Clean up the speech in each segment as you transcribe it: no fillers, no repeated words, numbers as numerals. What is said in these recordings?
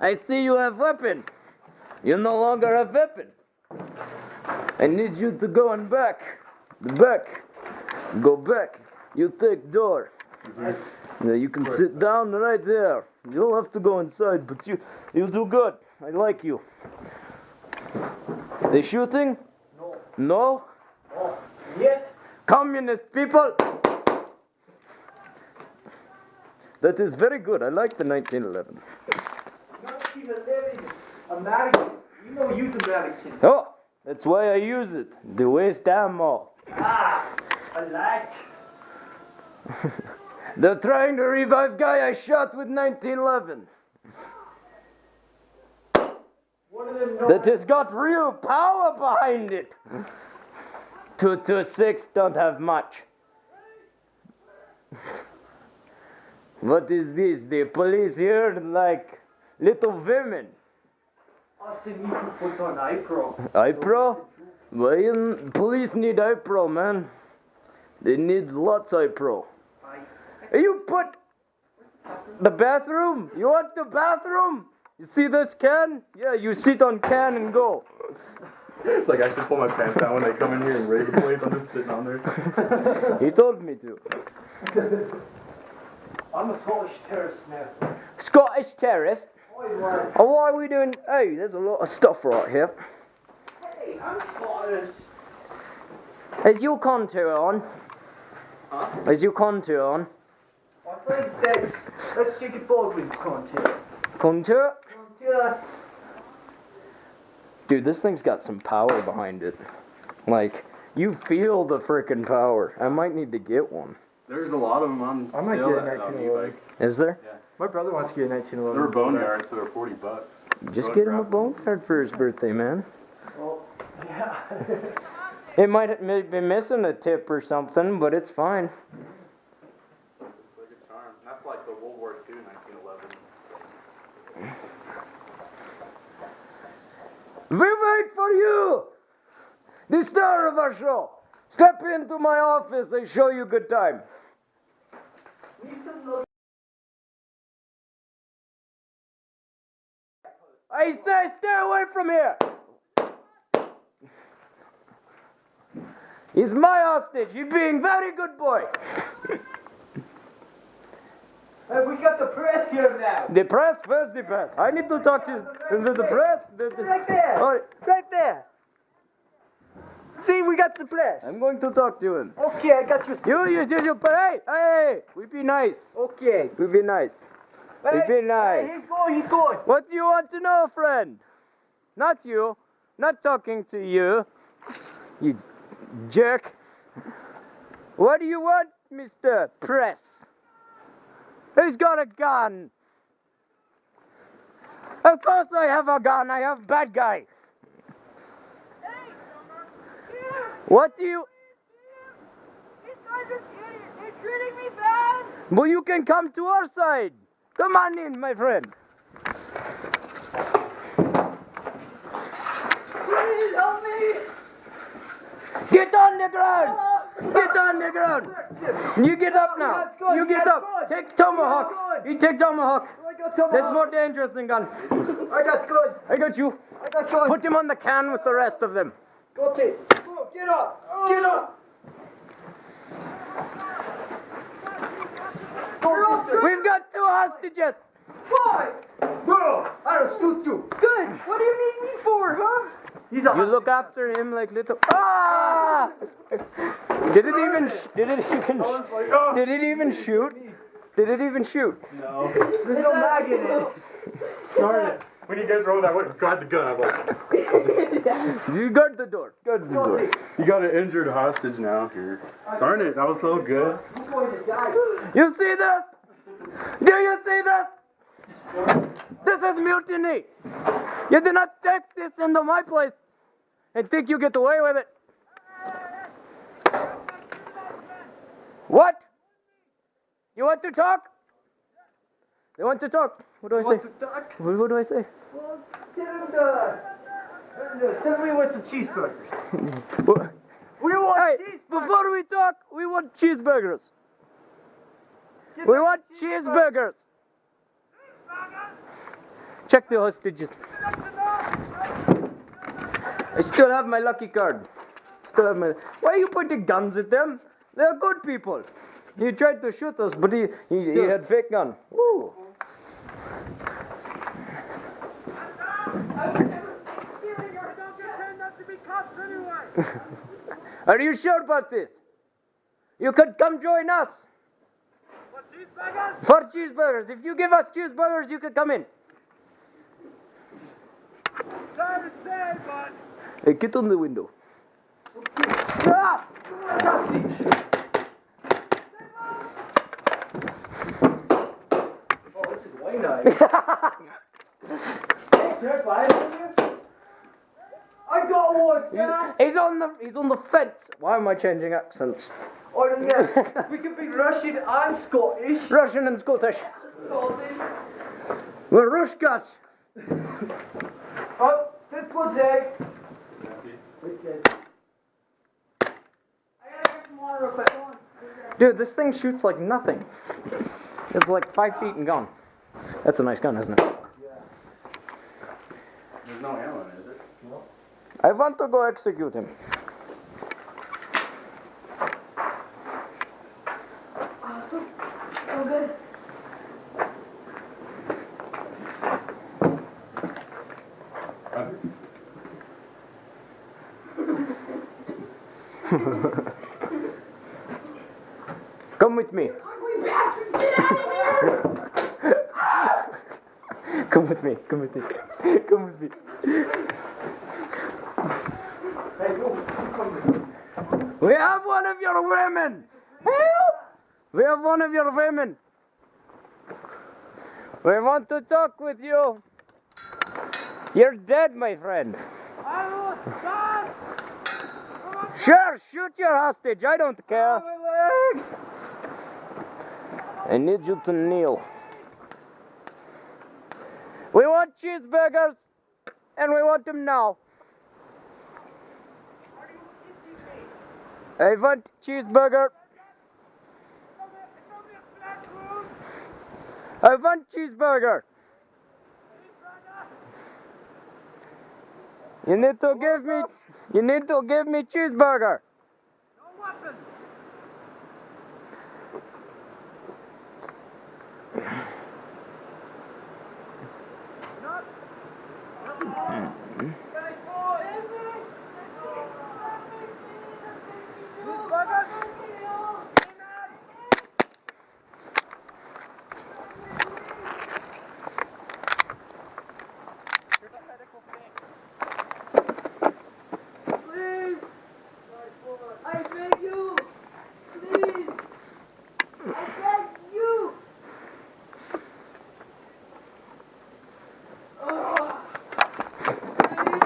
I see you have weapon. You no longer have weapon. I need you to go and back. The back. Go back. You take door. You can sit down right there. You don't have to go inside, but you do good. I like you. They shooting? No. No? Oh, yet. Communist people. That is very good. I like the 1911. 1911. American. You know use American. Oh, that's why I use it. The waste ammo. Ah, I like. They're trying to revive guy I shot with 1911. One of them know. That has got real power behind it. 226 don't have much. What is this? The police here like little women. I need to put on iPro. iPro? Well, police need iPro, man. They need lots of iPro. You put the bathroom? You want the bathroom? You see this can? Yeah, you sit on can and go. It's like I should pull my pants down when they come in here and raid the place. I'm just sitting on there. He told me to. I'm a Scottish terrorist now. Scottish terrorist? Oh, Oh, what are we doing? Hey, there's a lot of stuff right here. hey, I'm Scottish. Is your contour on? Huh? Is your contour on? I think let's check it forward with contour. Contour? Contour. Dude, this thing's got some power behind it. Like, you feel the frickin' power. I might need to get one. There's a lot of them on I might sale get a at 1911. e-bike. Is there? Yeah. My brother wants to get a They 1911. were boneyard, so they're $40. Just Go get him grab a them. bone card for his birthday, man. Oh, yeah. It might be missing a tip or something, but it's fine. It's like a charm. That's like the World War II 1911. We wait for you! The star of our show. Step into my office and show you good time. I say stay away from here! He's my hostage. You're being very good boy. Hey, we got the press here now. The press? Where's the press? I need to talk to the press. Right there. Oh, Right there. See, we got the press. I'm going to talk to him. Okay, I got your. You, hey, we be nice. Okay. We be nice. We be Hey, nice. he's going. What do you want to know, friend? Not you. Not talking to you. You jerk. What do you want, Mr. Press? Who's got a gun? Of course I have a gun. I have bad guy. What do you... These guys are idiots. They're treating me bad. Well, you can come to our side. Come on in, my friend. Please help me. Get on the ground. Get on the ground. You get up now. You get up. Take Tomahawk. You take Tomahawk. That's more dangerous than gun. I got gun. I got you. I got gun. Put him on the can with the rest of them. Got it. Go, get up. Get up. We've got 2 hostages. Why? Bro, I'll shoot you. Good. What do you need me for, huh? He's a You look after him like little... Ah! Did it even shoot? Did it even shoot? No. There's no mag in it. Darn it. When you guys rolled that, I grabbed the gun. I was like, You guard the door. Guard the door. you got an injured hostage now here. Darn it, that was so good. You're going to die. You see this? Do you see this? This is mutiny. You do not take this into my place and think you get away with it. What? You want to talk? They want to talk. What do I say? Want to talk? What do I say? Well, tell me what some cheeseburgers. What? We want Hey, cheeseburgers. before we talk, we want cheeseburgers. We want cheeseburgers. Check the hostages. I still have my lucky card. Still have my. Why are you pointing guns at them? They're good people. He tried to shoot us, but he had fake gun. Woo. Are you sure about this? You could come join us. For cheeseburgers? For cheeseburgers. If you give us cheeseburgers, you could come in. Sorry to say, but Hey, get on the window. Ah! Oh, this is way nice. Can I buy it from you? I got one, Sam. He's on the fence. Why am I changing accents? Oh, yeah. We could be Russian and Scottish. Russian and Scottish. We're Rushkas. Oh, this one's egg. I gotta get some water real quick. Dude, this thing shoots like nothing. It's like 5 feet and gone. That's a nice gun, isn't it? There's no ammo in it, is it? I want to go execute him. So good. Come with me. Ugly bastards, get out of here! Come with me. Come with me. Come with me. Hey, go. Come with me. We have one of your women. Help! We have one of your women. We want to talk with you. You're dead, my friend. I will stop! Sure, shoot your hostage. I don't care. I need you to kneel. We want cheeseburgers, and we want them now. I want cheeseburger. I want cheeseburger. You need to give me cheeseburger. No weapons! Please! I beg you! Please! I beg you!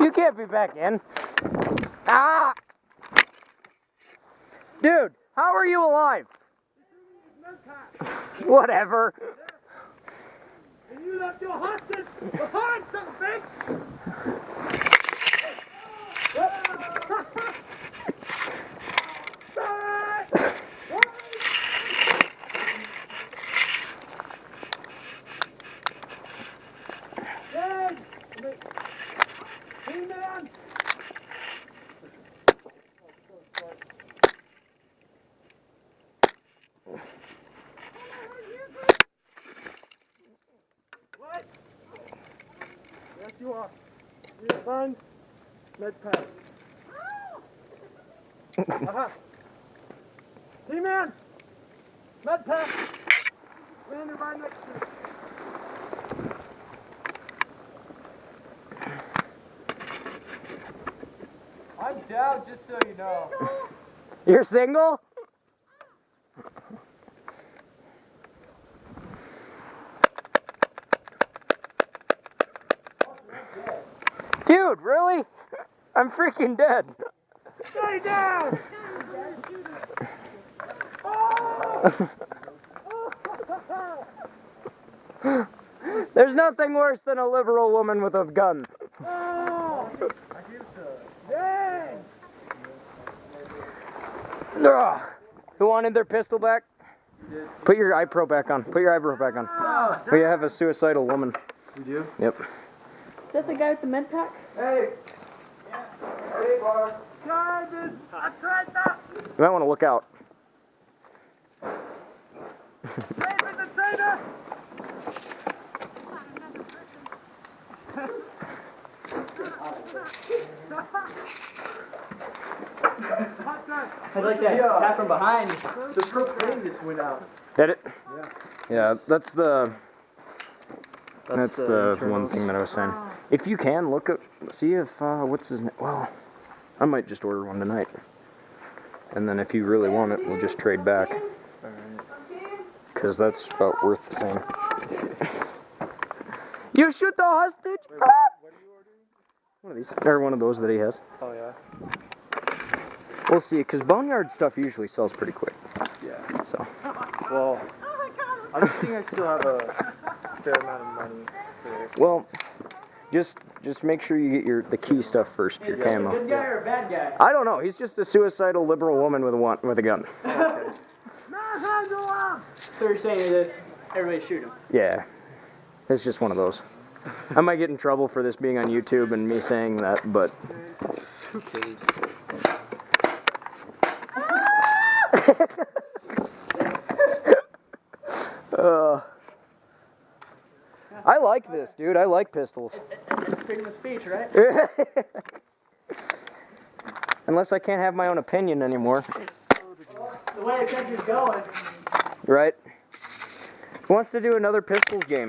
You can't be back in. Ah! Dude, how are you alive? Whatever. And you left your hostage behind, son of a bitch! Hey, man! What? Yes, you are. You find med pack. T-Man! Med pack! Landed right next to you. I'm down, just so you know. You're single? Dude, really? I'm freaking dead. Stay down! There's nothing worse than a liberal woman with a gun. Oh! Dang! Ugh. Who wanted their pistol back? Put your eyebrow back on. Put your eyebrow back on. We have a suicidal woman. You do? Yep. Is that the guy with the med pack? Hey. Hey, boss. God, I tried that. You might want to look out. Save the trainer. I like that tap from behind. The propane just went out. Hit it? Yeah, that's the one internals. thing that I was saying. If you can, look up, see if, what's his name? Well, I might just order one tonight. And then if you really want it, we'll just trade back. Because that's about worth the same. You shoot the hostage? What are you ordering? One of these. Or one of those that he has. Oh, yeah. We'll see, because boneyard stuff usually sells pretty quick. Yeah. So. Well, I think I still have a fair amount of money for this. Well, just make sure you get the key stuff first, your Is he a camo. good guy or a bad guy? I don't know. He's just a suicidal liberal woman with a gun. Okay. So you're saying that everybody shoot him? Yeah, it's just one of those. I might get in trouble for this being on YouTube and me saying that, but Who cares? I like this, dude. I like pistols. It's freedom of speech, right? Unless I can't have my own opinion anymore, The way the country's going. right? Who wants to do another pistols game?